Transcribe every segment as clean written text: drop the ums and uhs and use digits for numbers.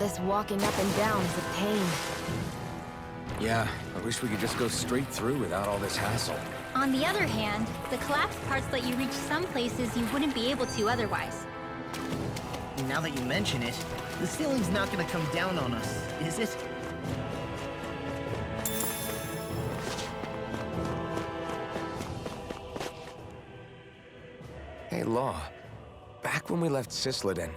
this walking up and down is a pain. Yeah, I wish we could just go straight through without all this hassle. On the other hand, the collapsed parts let you reach some places you wouldn't be able to otherwise. Now that you mention it, the ceiling's not gonna come down on us, is it? Hey, Law. Back when we left Cisleden,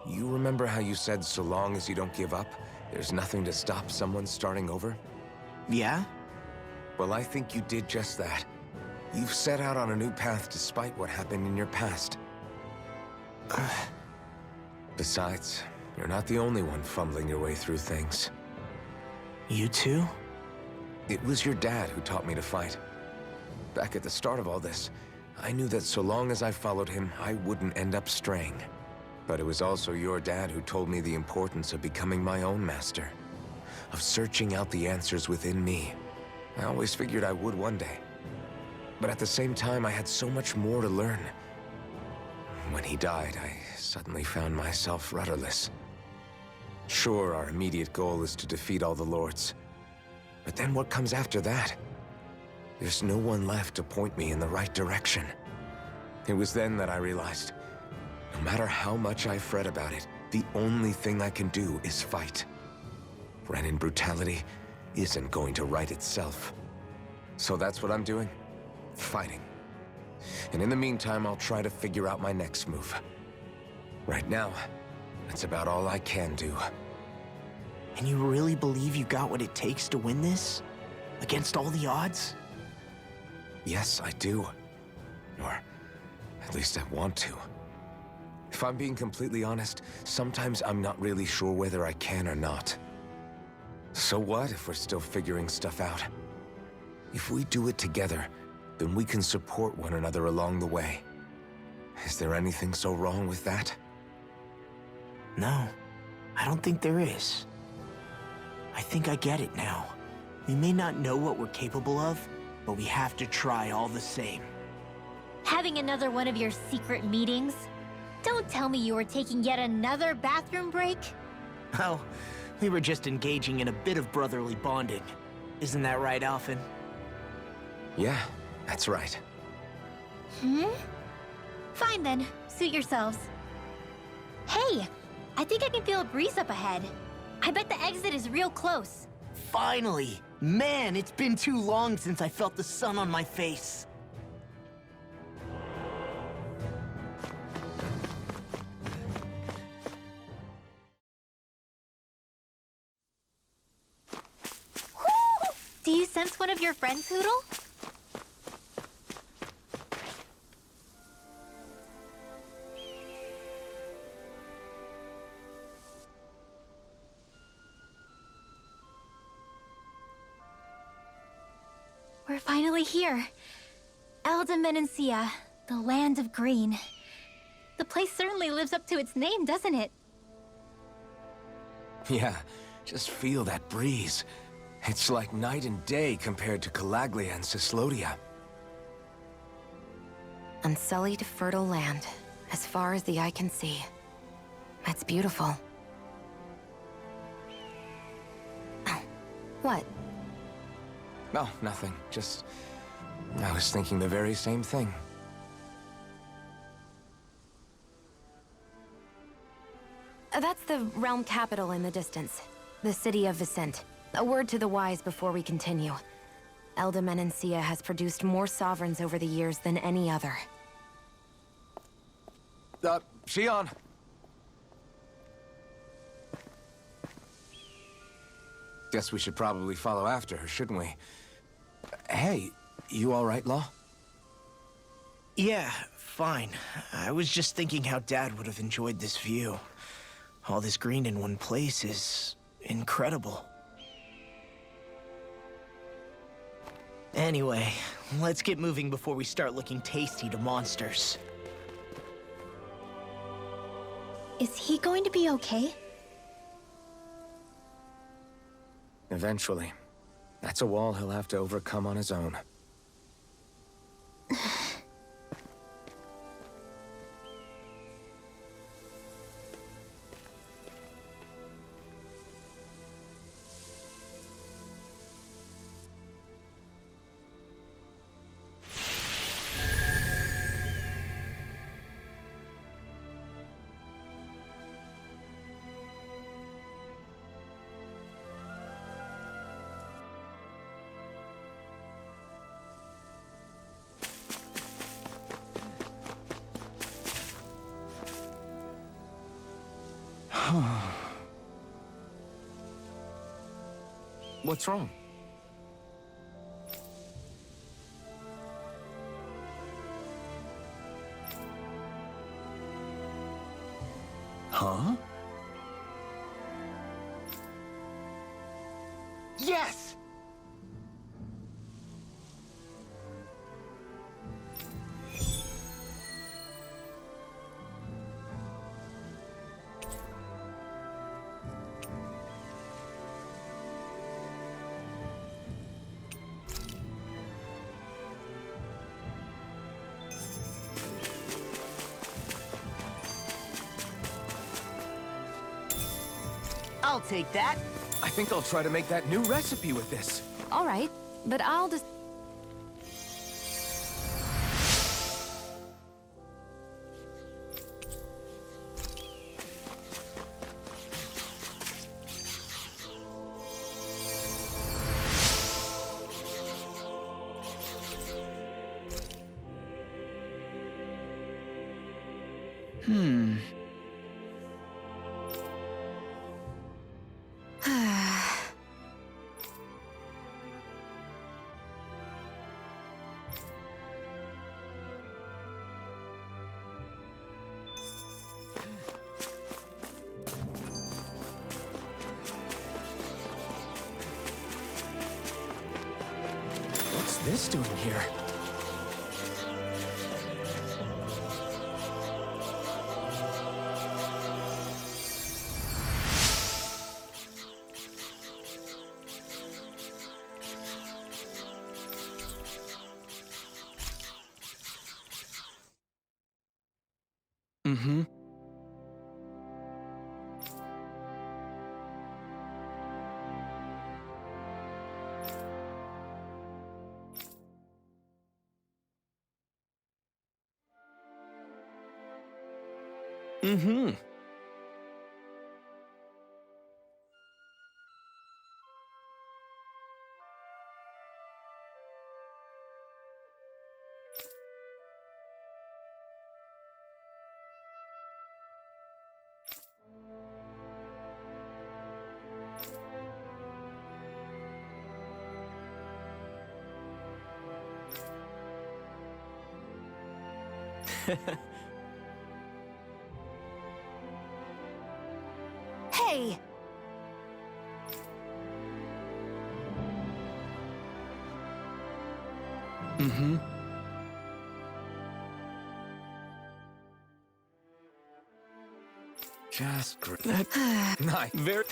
you remember how you said so long as you don't give up, there's nothing to stop someone starting over? Yeah? Well, I think you did just that. You've set out on a new path despite what happened in your past. Besides, you're not the only one fumbling your way through things. You too? It was your dad who taught me to fight. Back at the start of all this, I knew that so long as I followed him, I wouldn't end up straying. But it was also your dad who told me the importance of becoming my own master, of searching out the answers within me. I always figured I would one day. But at the same time, I had so much more to learn. When he died, I suddenly found myself rudderless. Sure, our immediate goal is to defeat all the lords. But then what comes after that? There's no one left to point me in the right direction. It was then that I realized, no matter how much I fret about it, the only thing I can do is fight. Renin brutality isn't going to right itself. So that's what I'm doing. Fighting. And in the meantime, I'll try to figure out my next move. Right now, that's about all I can do. And you really believe you got what it takes to win this? Against all the odds? Yes, I do. Or at least I want to. If I'm being completely honest, sometimes I'm not really sure whether I can or not. So what if we're still figuring stuff out? If we do it together, then we can support one another along the way. Is there anything so wrong with that? No, I don't think there is. I think I get it now. We may not know what we're capable of, but we have to try all the same. Having another one of your secret meetings? Don't tell me you were taking yet another bathroom break? Oh, we were just engaging in a bit of brotherly bonding. Isn't that right, Alphen? Yeah, that's right. Fine then, suit yourselves. Hey, I think I can feel a breeze up ahead. I bet the exit is real close. Finally! Man, it's been too long since I felt the sun on my face. Do you sense one of your friends, Hoodle? We're finally here. Menancia, the land of green. The place certainly lives up to its name, doesn't it? Yeah, just feel that breeze. It's like night and day compared to Calaglia and Cyslodia. Unsullied, fertile land, as far as the eye can see. That's beautiful. Oh, what? No, nothing. Just... I was thinking the very same thing. That's the realm capital in the distance. The city of Vicent. A word to the wise before we continue. Menancia has produced more sovereigns over the years than any other. Shion! Guess we should probably follow after her, shouldn't we? Hey, you all right, Law? Yeah, fine. I was just thinking how Dad would have enjoyed this view. All this green in one place is incredible. Anyway, let's get moving before we start looking tasty to monsters. Is he going to be okay? Eventually. That's a wall he'll have to overcome on his own. What's wrong? Huh? Yes! I'll take that. I think I'll try to make that new recipe with this. All right, but I'll just... What's this doing here? Mm-hmm. Mm-hmm. Hey! Mm-hmm. Just great. Nice. Very.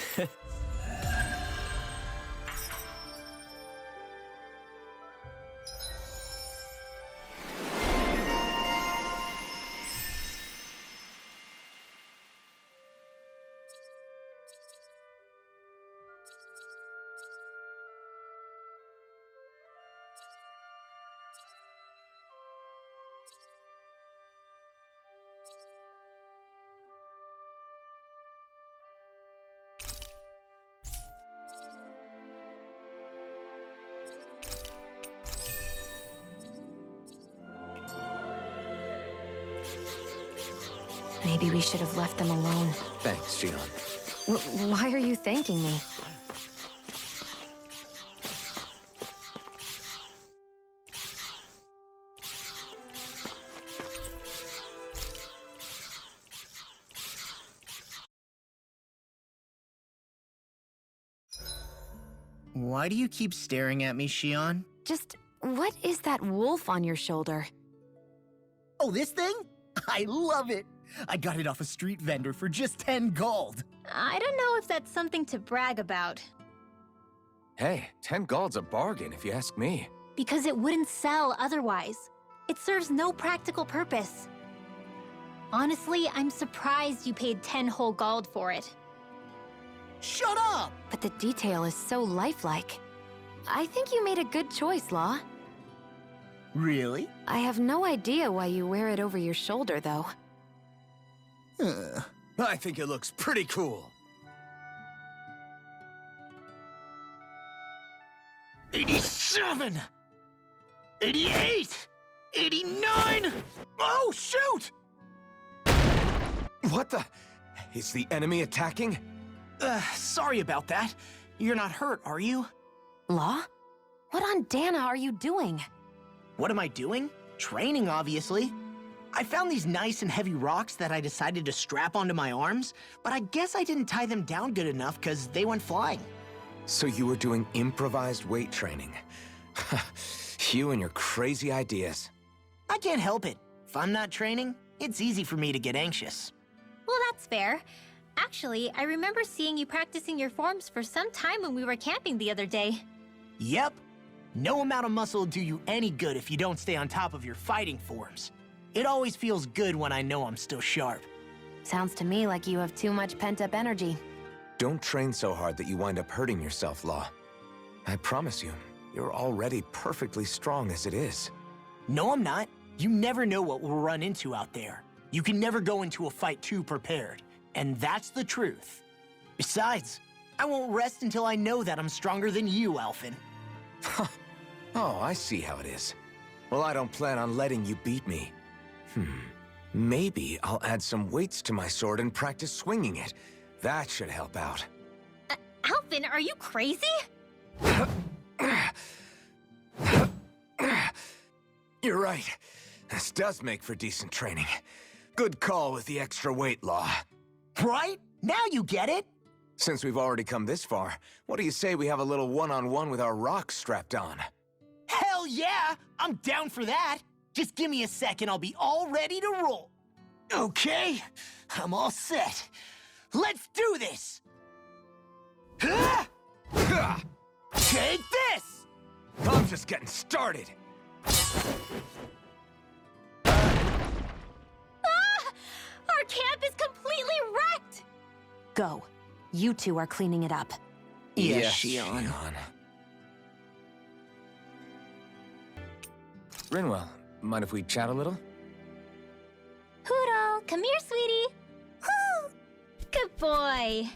Maybe we should have left them alone. Thanks, Gion. Why are you thanking me? Why do you keep staring at me, Shion? Just, what is that wolf on your shoulder? Oh, this thing? I love it! I got it off a street vendor for just 10 gold. I don't know if that's something to brag about. Hey, 10 gold's a bargain if you ask me. Because it wouldn't sell otherwise. It serves no practical purpose. Honestly, I'm surprised you paid 10 whole gold for it. Shut up! But the detail is so lifelike. I think you made a good choice, Law. Really? I have no idea why you wear it over your shoulder, though. I think it looks pretty cool. 87! 88! 89! Oh, shoot! What the? Is the enemy attacking? Sorry about that. You're not hurt, are you? Law? What on Dahna are you doing? What am I doing? Training, obviously. I found these nice and heavy rocks that I decided to strap onto my arms, but I guess I didn't tie them down good enough because they went flying. So you were doing improvised weight training. You and your crazy ideas. I can't help it. If I'm not training, it's easy for me to get anxious. Well, that's fair. Actually, I remember seeing you practicing your forms for some time when we were camping the other day. Yep. No amount of muscle will do you any good if you don't stay on top of your fighting forms. It always feels good when I know I'm still sharp. Sounds to me like you have too much pent-up energy. Don't train so hard that you wind up hurting yourself, Law. I promise you, you're already perfectly strong as it is. No, I'm not. You never know what we'll run into out there. You can never go into a fight too prepared, and that's the truth. Besides, I won't rest until I know that I'm stronger than you, Alphen. Oh, I see how it is. Well, I don't plan on letting you beat me. Maybe I'll add some weights to my sword and practice swinging it. That should help out. Alphen, are you crazy? You're right. This does make for decent training. Good call with the extra weight, Law. Right? Now you get it? Since we've already come this far, what do you say we have a little one-on-one with our rocks strapped on? Hell yeah! I'm down for that! Just give me a second, I'll be all ready to roll. Okay, I'm all set. Let's do this! Take this! I'm just getting started. Our camp is completely wrecked! Go. You two are cleaning it up. Yes, Shion. Rinwell, mind if we chat a little? Poodle, come here, sweetie. Woo! Good boy.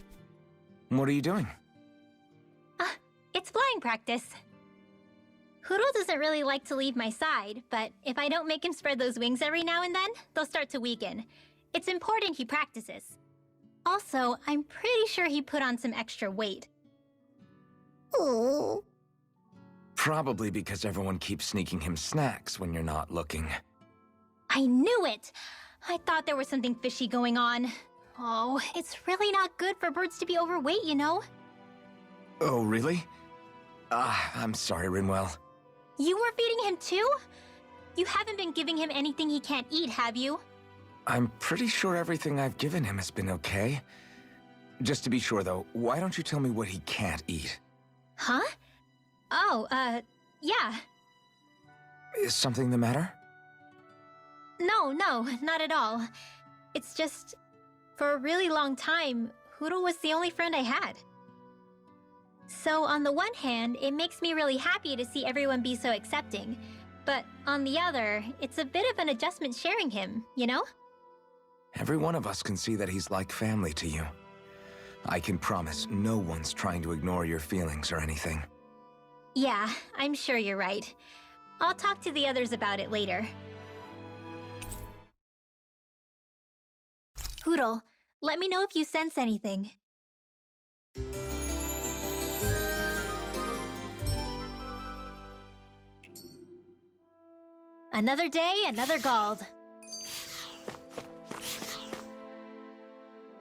What are you doing? It's flying practice. Poodle doesn't really like to leave my side, but if I don't make him spread those wings every now and then, they'll start to weaken. It's important he practices. Also, I'm pretty sure he put on some extra weight. Oh. Probably because everyone keeps sneaking him snacks when you're not looking. I knew it! I thought there was something fishy going on. Oh, it's really not good for birds to be overweight, you know? Oh, really? I'm sorry, Rinwell. You were feeding him too? You haven't been giving him anything he can't eat, have you? I'm pretty sure everything I've given him has been okay. Just to be sure, though, why don't you tell me what he can't eat? Huh? Oh, yeah. Is something the matter? No, not at all. It's just, for a really long time, Hoodle was the only friend I had. So on the one hand, it makes me really happy to see everyone be so accepting. But on the other, it's a bit of an adjustment sharing him, you know? Every one of us can see that he's like family to you. I can promise no one's trying to ignore your feelings or anything. Yeah, I'm sure you're right. I'll talk to the others about it later. Hoodle, let me know if you sense anything. Another day, another Gald.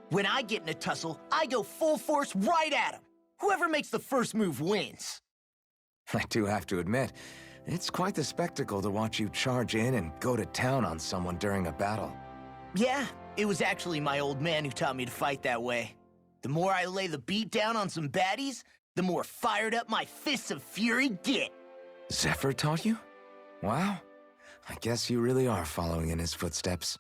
When I get in a tussle, I go full force right at him. Whoever makes the first move wins. I do have to admit, it's quite the spectacle to watch you charge in and go to town on someone during a battle. Yeah, it was actually my old man who taught me to fight that way. The more I lay the beat down on some baddies, the more fired up my fists of fury get. Zephyr taught you? Wow. I guess you really are following in his footsteps.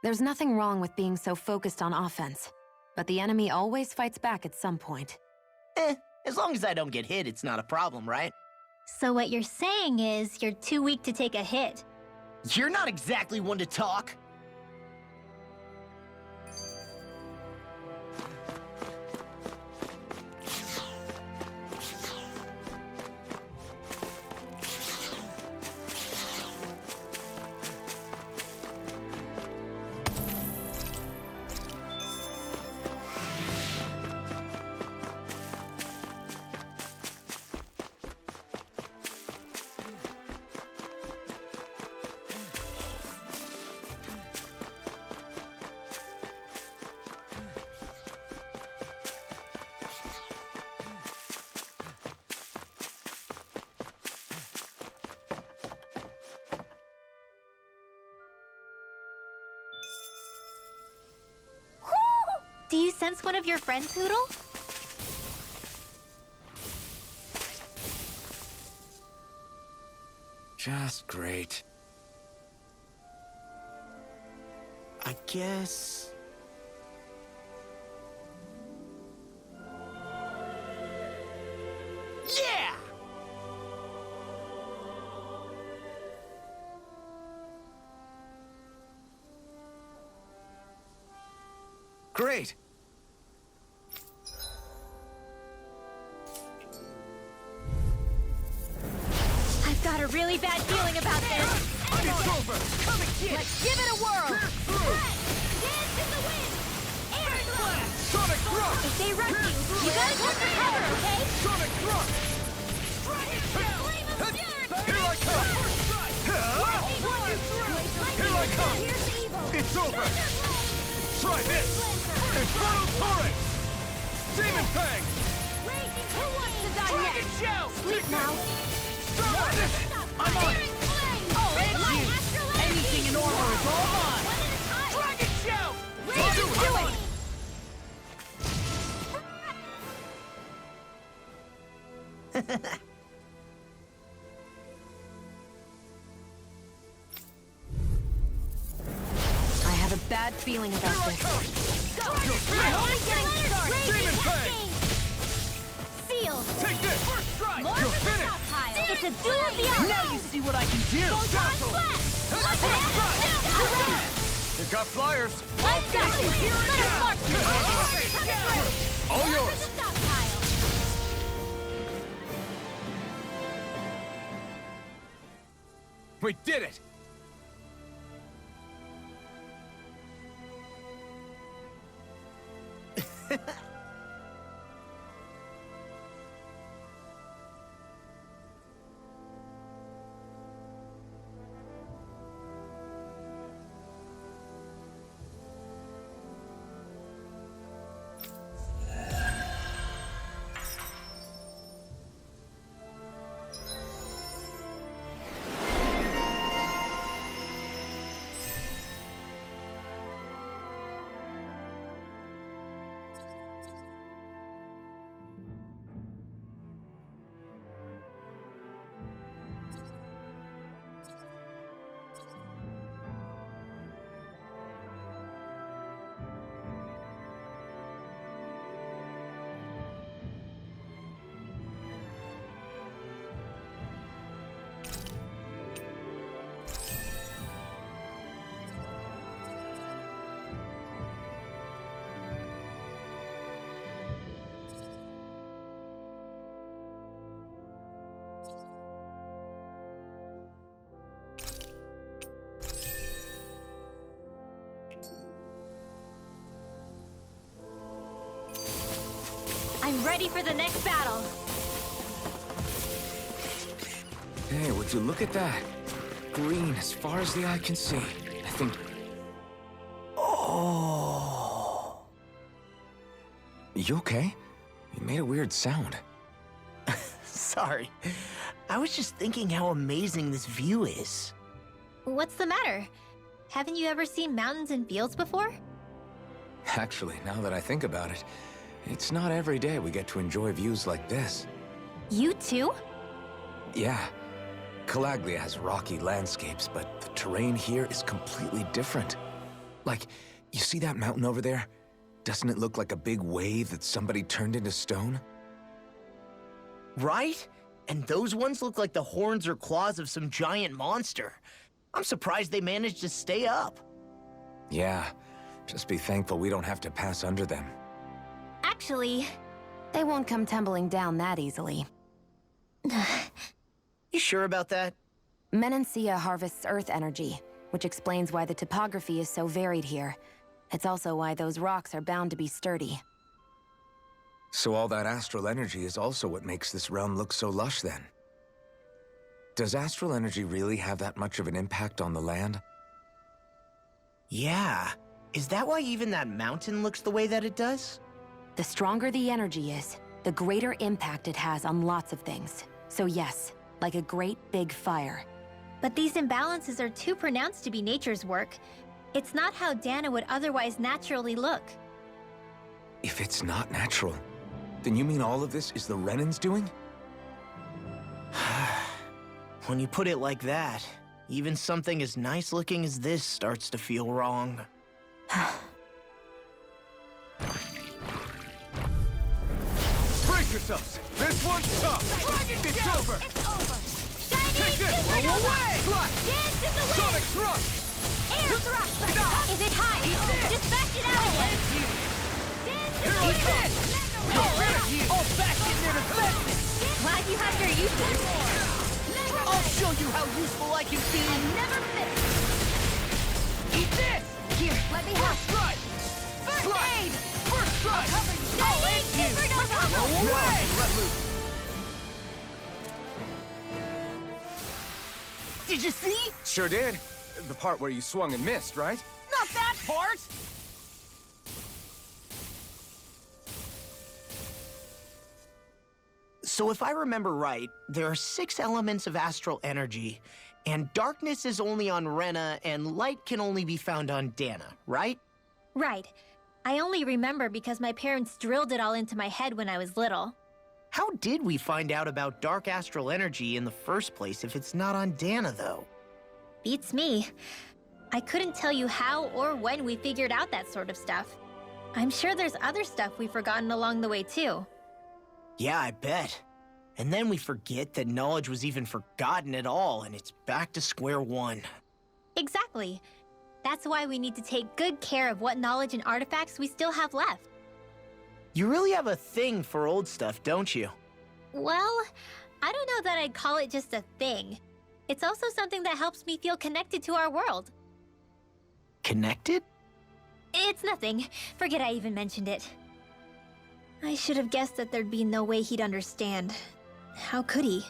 There's nothing wrong with being so focused on offense, but the enemy always fights back at some point. As long as I don't get hit, it's not a problem, right? So what you're saying is you're too weak to take a hit. You're not exactly one to talk. Do you sense one of your friends, Hoodle? Just great. I guess... Yeah! Great! I've got a really bad feeling about this. It's over! Come and get it! Let's give it a whirl! Dance in the wind! Air blast! Sonic Thrust! If they rush you, you gotta come for cover, okay? Sonic Thrust! Flame of fury! Here I come! Here I come! Here's evil! It's over! Try this! Infernal Torrent! Demon Fang! Who wants to die Dragon next? Shell! Sleep now. I'm on it! Oh, Red Light! Anything in order is all mine! One at a time. Dragon Shell! Do it! I have a bad feeling about this. We're only getting started. Demon Fang! Sealed. Take this! First strike! More You're for the finished! stockpile. It's a duel beyond. Now you see what I can do! Photon blast. You got flyers! Let's go. Let us march to All the yours! stockpile. We did it! I'm ready for the next battle. Hey, would you look at that? Green as far as the eye can see. I think... Oh... You okay? You made a weird sound. Sorry. I was just thinking how amazing this view is. What's the matter? Haven't you ever seen mountains and fields before? Actually, now that I think about it, it's not every day we get to enjoy views like this. You too? Yeah. Calaglia has rocky landscapes, but the terrain here is completely different. Like, you see that mountain over there? Doesn't it look like a big wave that somebody turned into stone? Right? And those ones look like the horns or claws of some giant monster. I'm surprised they managed to stay up. Yeah. Just be thankful we don't have to pass under them. Actually, They won't come tumbling down that easily. You sure about that? Menancia harvests earth energy, which explains why the topography is so varied here. It's also why those rocks are bound to be sturdy. So all that astral energy is also what makes this realm look so lush then? Does astral energy really have that much of an impact on the land? Yeah. Is that why even that mountain looks the way that it does? The stronger the energy is, the greater impact it has on lots of things. So yes, like a great big fire. but these imbalances are too pronounced to be nature's work. It's not how Dahna would otherwise naturally look. If it's not natural, then you mean all of this is the Renans doing? When you put it like that, even something as nice looking as this starts to feel wrong. Brace yourselves! This one's tough! It's over! It's over! Shiny Take this! supernova! Away! Dance in the wind! Sonic thrust! Air thrust! Is it high? Dispatch it out again! Dance in Here the I wind! come! All back in there to flex! Glad you have your uses. I'll show you how useful I can be! Never miss! Eat this! Here, let me help! Strike! First aid! First strike! Shiny supernova! Away! Let loose! Did you see? Sure did. The part where you swung and missed, right? Not that part! So if I remember right, there are 6 elements of astral energy, and darkness is only on Rena, and light can only be found on Dahna, right? Right. I only remember because my parents drilled it all into my head when I was little. How did we find out about dark astral energy in the first place if it's not on Dahna, though? Beats me. I couldn't tell you how or when we figured out that sort of stuff. I'm sure there's other stuff we've forgotten along the way, too. Yeah, I bet. And then we forget that knowledge was even forgotten at all, and it's back to square one. Exactly. That's why we need to take good care of what knowledge and artifacts we still have left. You really have a thing for old stuff, don't you? Well, I don't know that I'd call it just a thing. It's also something that helps me feel connected to our world. Connected? It's nothing. Forget I even mentioned it. I should have guessed that there'd be no way he'd understand. How could he?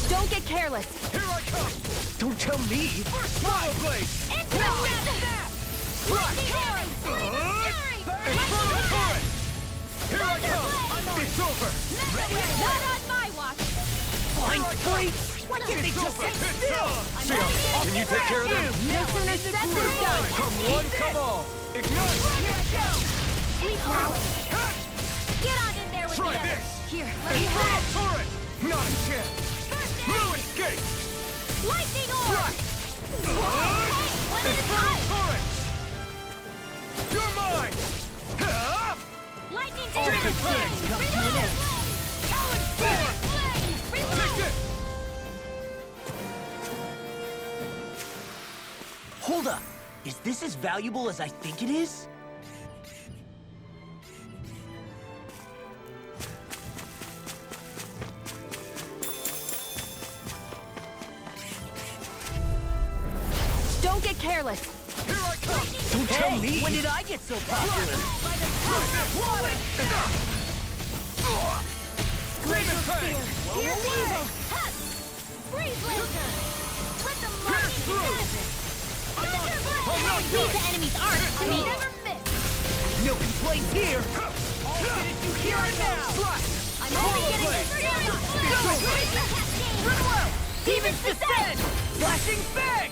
Don't get careless. Here I come! Don't tell me! First Power Blade! Explode current! Here I come! It's over! Not on my watch! Blind blade! Why can't they just sit still? Sia, can you take care of them? No sooner said than done. Come one, come all! Ignite! Sleep now! Get on in there with Try the others. this! Here, let me Explode help! turret! Not a chance! No escape! Lightning orb! One at a Explode time! turret! You're mine! Lightning Ultimate flame! Blade! Talon flame! Take this! Hold up! Is this as valuable as I think it is? Don't get careless. Here I come! Don't tell me! When did I get so popular? Raven Fang! Here's evil! Huck! Freeze laser! Let them Pierce through! Thunder blade! I'm not Leave done! the enemy's arc to me! Never miss! No complaints here! All finish you here and now! I'm only getting Run Demons descend! Flashing bang!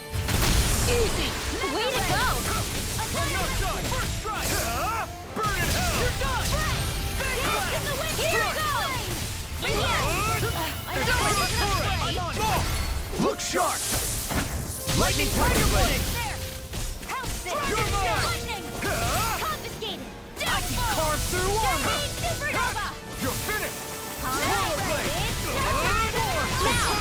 Easy! Way to go! I'm not done! First strike! Burn in hell! You're done! Dance in the wind! Here it goes! I'm on it! Look sharp! Lightning Tiger Blade! Help this! You're mine! Lightning! Confiscated! I can carve through armor! Supernova! You're finished! Power Now!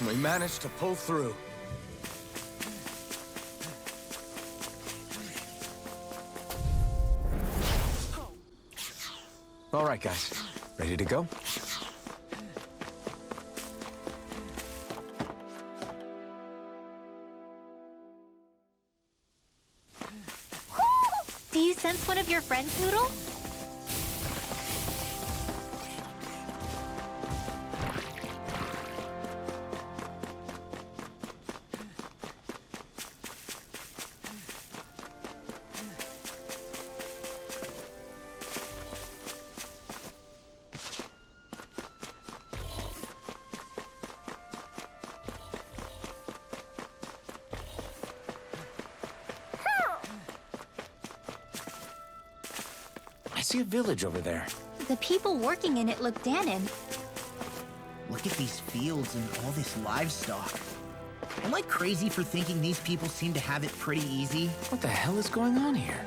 We managed to pull through. All right, guys. Ready to go? Do you sense one of your friends, Noodle? I see a village over there. The people working in it look Dahnan. Look at these fields and all this livestock. Am I crazy for thinking these people seem to have it pretty easy? What the hell is going on here?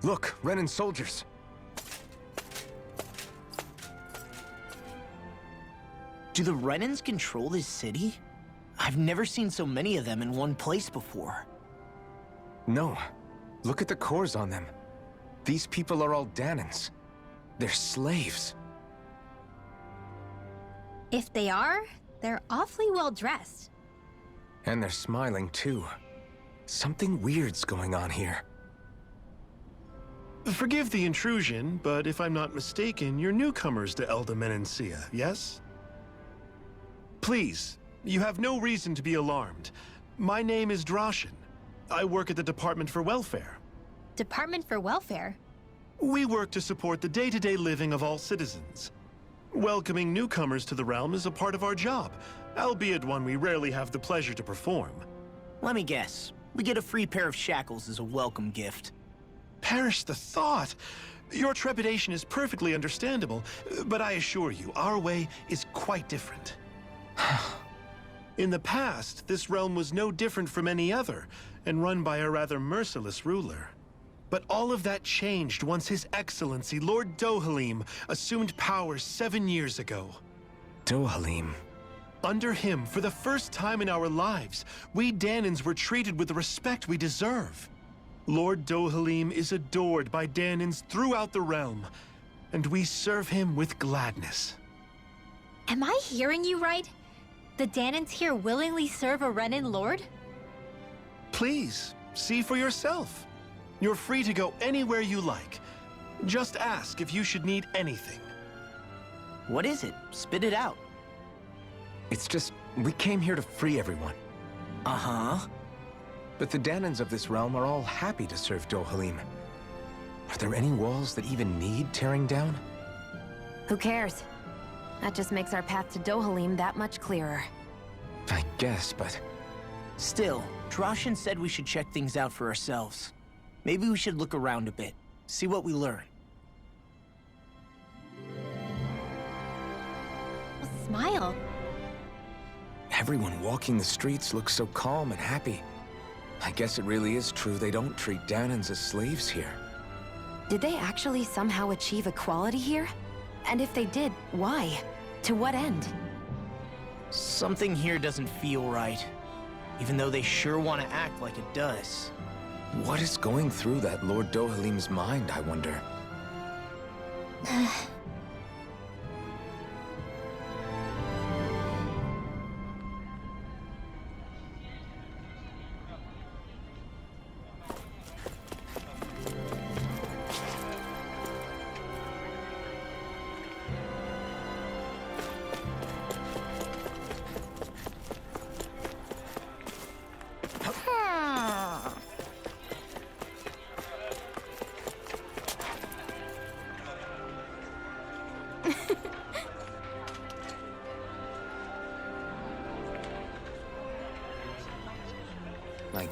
Look, Renan's soldiers. Do the Renans control this city? I've never seen so many of them in one place before. No. Look at the cores on them. These people are all Dahnans. They're slaves. If they are, they're awfully well dressed. And they're smiling, too. Something weird's going on here. Forgive the intrusion, but if I'm not mistaken, you're newcomers to Elda Menancia, yes? Please, you have no reason to be alarmed. My name is Drashin. I work at the Department for Welfare. Department for Welfare? We work to support the day-to-day living of all citizens. Welcoming newcomers to the realm is a part of our job, albeit one we rarely have the pleasure to perform. Let me guess. We get a free pair of shackles as a welcome gift. Perish the thought! Your trepidation is perfectly understandable, but I assure you, our way is quite different. In the past, this realm was no different from any other, and run by a rather merciless ruler. But all of that changed once His Excellency, Lord Dohalim, assumed power 7 years ago. Dohalim. Under him, for the first time in our lives, we Dahnans were treated with the respect we deserve. Lord Dohalim is adored by Dahnans throughout the realm, and we serve him with gladness. Am I hearing you right? The Dahnans here willingly serve a Renan lord? Please, see for yourself. You're free to go anywhere you like. Just ask if you should need anything. What is it? Spit it out. It's just, we came here to free everyone. Uh-huh. But the Dahnans of this realm are all happy to serve Dohalim. Are there any walls that even need tearing down? Who cares? That just makes our path to Dohalim that much clearer. I guess, but... Still, Drashin said we should check things out for ourselves. Maybe we should look around a bit, see what we learn. A smile. Everyone walking the streets looks so calm and happy. I guess it really is true they don't treat Dahnans as slaves here. Did they actually somehow achieve equality here? And if they did, why? To what end? Something here doesn't feel right, even though they sure want to act like it does. What is going through that Lord Dohalim's mind, I wonder?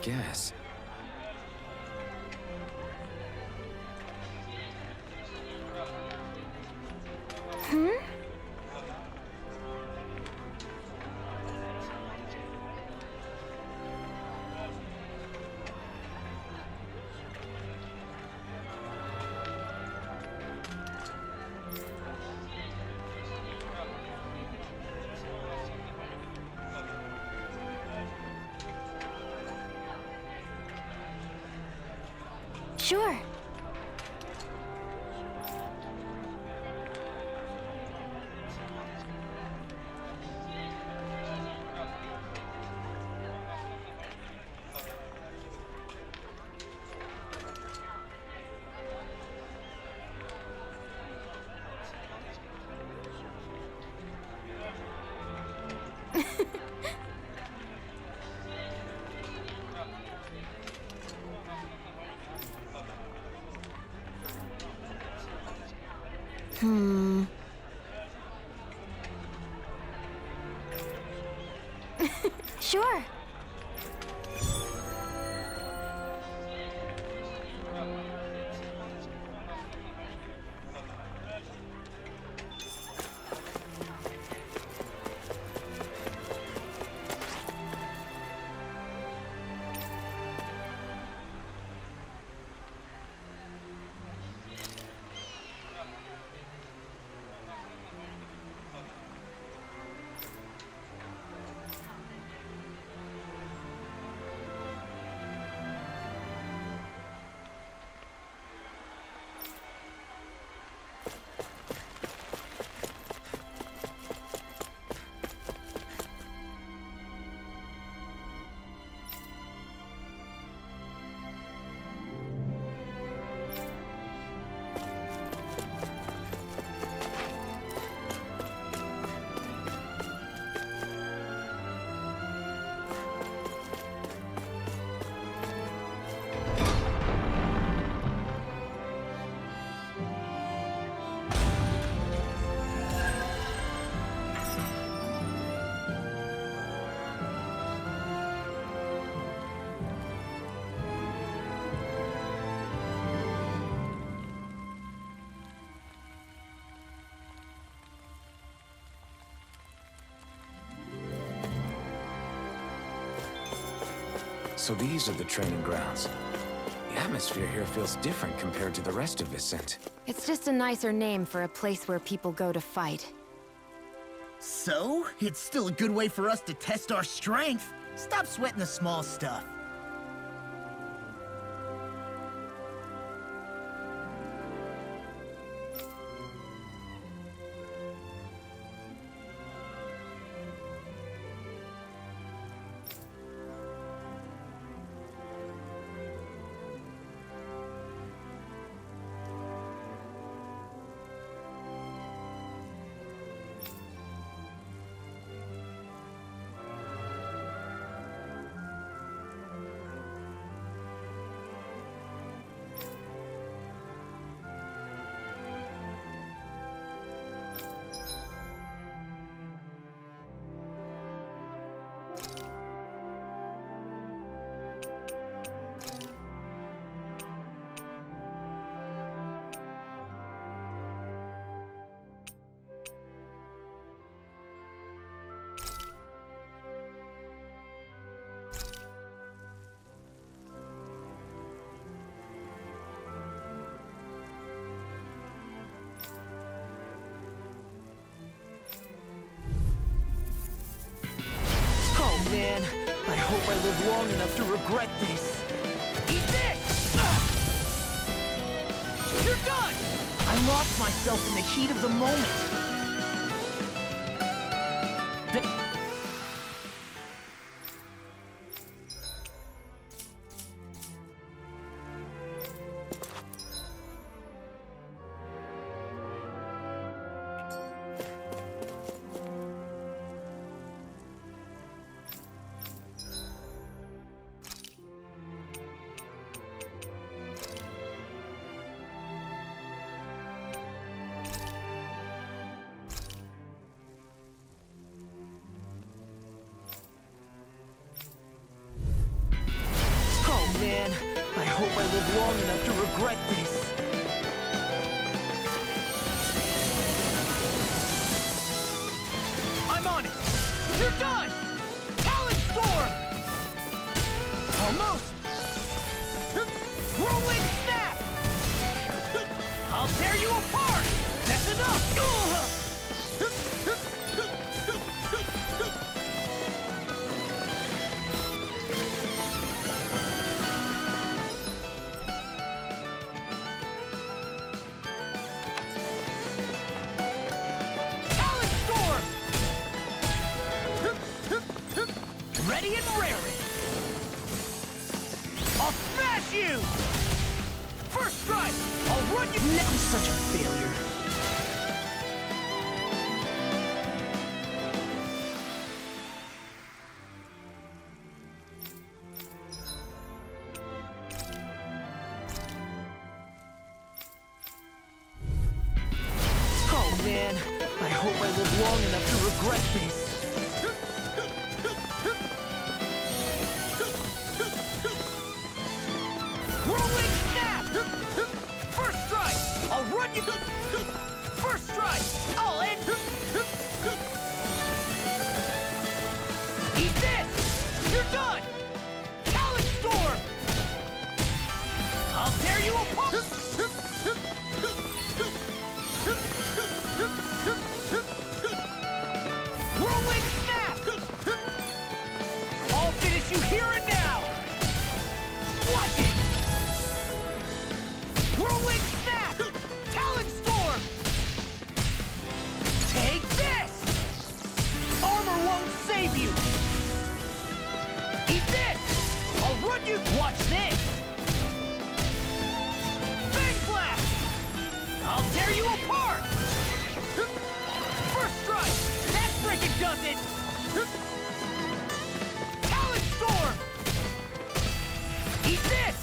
guess. Sure. Sure. So these are the training grounds. The atmosphere here feels different compared to the rest of Vicent. It's just a nicer name for a place where people go to fight. So, it's still a good way for us to test our strength. Stop sweating the small stuff. Oh man, I hope I live long enough to regret this. Eat this! You're done! I lost myself in the heat of the moment. man. I hope I live long enough to regret this. I'm on it! You're done! Talent Storm! Almost! Rolling Snap! I'll tear you apart! That's enough! Talent Storm! Ready and raring! I'll smash you! First strike! I'll run you... That was such a failure. Oh man, I hope I live long enough to regret this. Rolling Snap! First strike! I'll run you... First strike! I'll end... Eat this! You're done! Talent Storm! I'll tear you apart! Rolling Snap! I'll finish you here and now! Watch it! Rolling Snap! Talent Storm! Take this! Armor won't save you! Eat this! I'll run you... Watch this! Bang Blast! I'll tear you apart! First strike! That frickin' does it! Talent Storm! Eat this!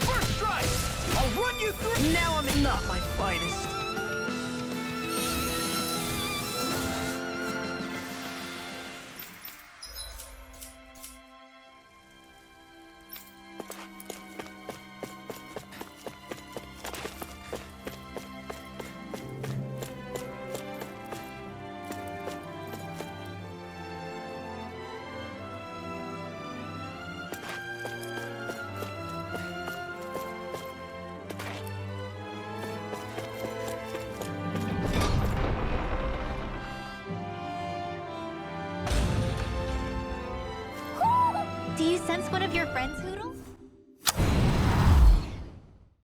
First strike! I'll run you through... Now I'm not my finest. Do you sense one of your friends who